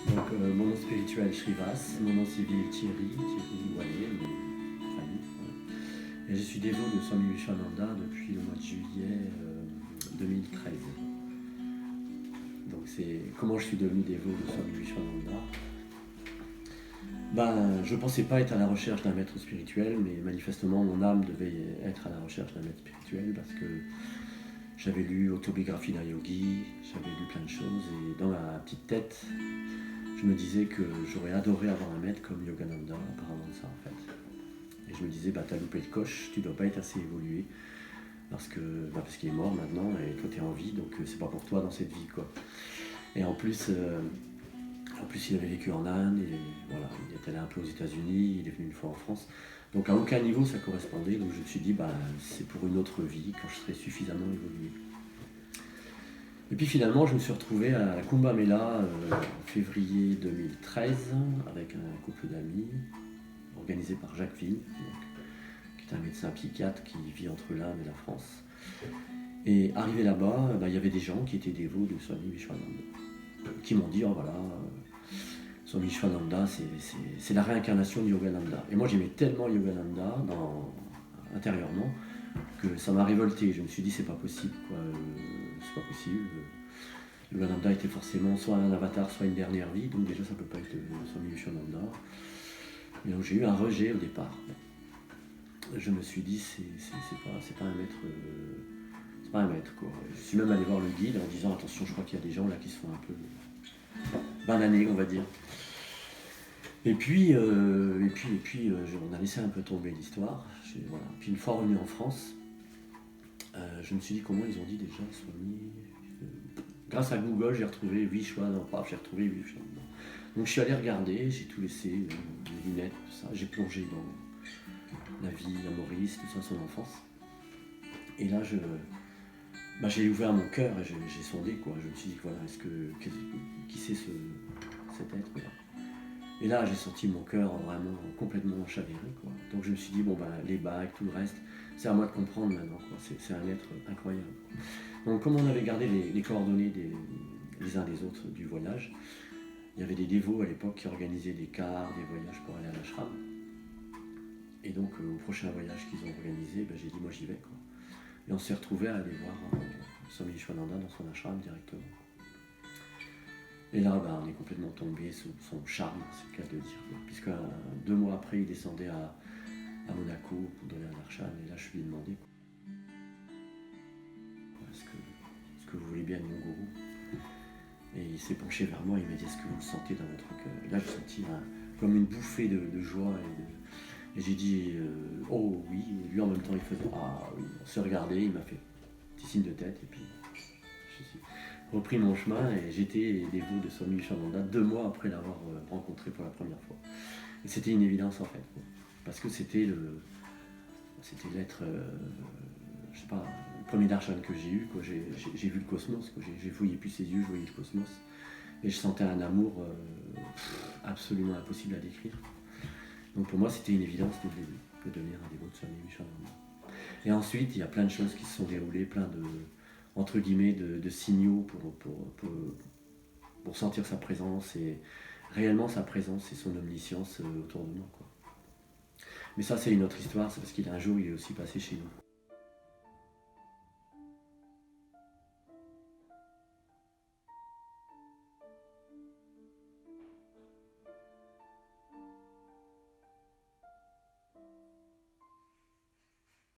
Donc, mon nom spirituel Shrivas, mon nom civil Thierry Wallet, mon famille. Voilà. Et je suis dévot de Swami Vivekananda depuis le mois de juillet 2013. Donc c'est comment je suis devenu dévot de Swami Vivekananda. Ben, je ne pensais pas être à la recherche d'un maître spirituel, mais manifestement mon âme devait être à la recherche d'un maître spirituel parce que j'avais lu Autobiographie d'un yogi, j'avais lu plein de choses et dans ma petite tête, je me disais que j'aurais adoré avoir un maître comme Yogananda, apparemment ça en fait. Et je me disais, bah t'as loupé le coche, tu dois pas être assez évolué, parce qu'il est mort maintenant et toi t'es en vie, donc c'est pas pour toi dans cette vie quoi. Et en plus il avait vécu en Inde, et voilà, il est allé un peu aux États-Unis, il est venu une fois en France. Donc à aucun niveau ça correspondait, donc je me suis dit, bah c'est pour une autre vie, quand je serai suffisamment évolué. Et puis finalement, je me suis retrouvé à la Kumbh Mela en février 2013 avec un couple d'amis organisé par Jacques Ville, qui est un médecin psychiatre qui vit entre l'Inde et la France. Et arrivé là-bas, il y avait des gens qui étaient dévots de Swami Vishwananda, qui m'ont dit, oh voilà, Swami Vishwananda, c'est la réincarnation de Yogananda. Et moi j'aimais tellement Yogananda intérieurement que ça m'a révolté. Je me suis dit, c'est pas possible, quoi. C'est pas possible. Yogananda était forcément soit un avatar, soit une dernière vie, donc déjà ça peut pas être Swami Vivekananda. Et donc j'ai eu un rejet au départ. Je me suis dit, c'est pas un maître. C'est pas un maître, quoi. Je suis même allé voir le guide en disant, attention, je crois qu'il y a des gens là qui se font un peu bananés, on va dire. Et puis, on a laissé un peu tomber l'histoire. Voilà. Puis une fois revenu en France, je me suis dit comment ils ont dit déjà Swami. Grâce à Google, j'ai retrouvé Vishwananda. J'ai retrouvé Vishwananda. Donc je suis allé regarder, j'ai tout laissé, les lunettes, tout ça. J'ai plongé dans la vie à Maurice, tout ça, son enfance. Et là, j'ai ouvert mon cœur et j'ai sondé, quoi. Je me suis dit, voilà, qui c'est cet être-là? Et là, j'ai senti mon cœur vraiment complètement chaviré, quoi. Donc je me suis dit, bon, les bagues, tout le reste, c'est à moi de comprendre maintenant, quoi. C'est un être incroyable. Donc comme on avait gardé les coordonnées les uns des autres du voyage, il y avait des dévots à l'époque qui organisaient des cars, des voyages pour aller à l'ashram. Et donc au prochain voyage qu'ils ont organisé, j'ai dit, moi j'y vais, quoi. Et on s'est retrouvés à aller voir Swami Vishwananda dans son ashram directement. Et là, on est complètement tombé sous son charme, c'est le cas de le dire. Puisque 2 mois après, il descendait à Monaco pour donner un archan. Et là, je lui ai demandé, est-ce que vous voulez bien être mon gourou? Et il s'est penché vers moi, il m'a dit, est-ce que vous le sentez dans votre cœur? Et là, j'ai senti comme une bouffée de joie. Et j'ai dit, oh oui. Et lui, en même temps, il faisait, ah oui. On s'est regardé, il m'a fait un petit signe de tête. Et puis, j'ai repris mon chemin et j'étais dévot de Swami Vivekananda 2 mois après l'avoir rencontré pour la première fois. Et c'était une évidence en fait, quoi. Parce que c'était l'être, je sais pas, le premier darshan que j'ai eu, quoi. J'ai vu le cosmos, quoi. J'ai fouillé puis ses yeux, je voyais le cosmos. Et je sentais un amour absolument impossible à décrire. Donc pour moi, c'était une évidence dès le début de devenir un dévot de Swami Vivekananda. Et ensuite, il y a plein de choses qui se sont déroulées, plein de, entre guillemets, de signaux pour sentir sa présence et réellement sa présence et son omniscience autour de nous, quoi. Mais ça, c'est une autre histoire, c'est parce qu'un jour, il est aussi passé chez nous.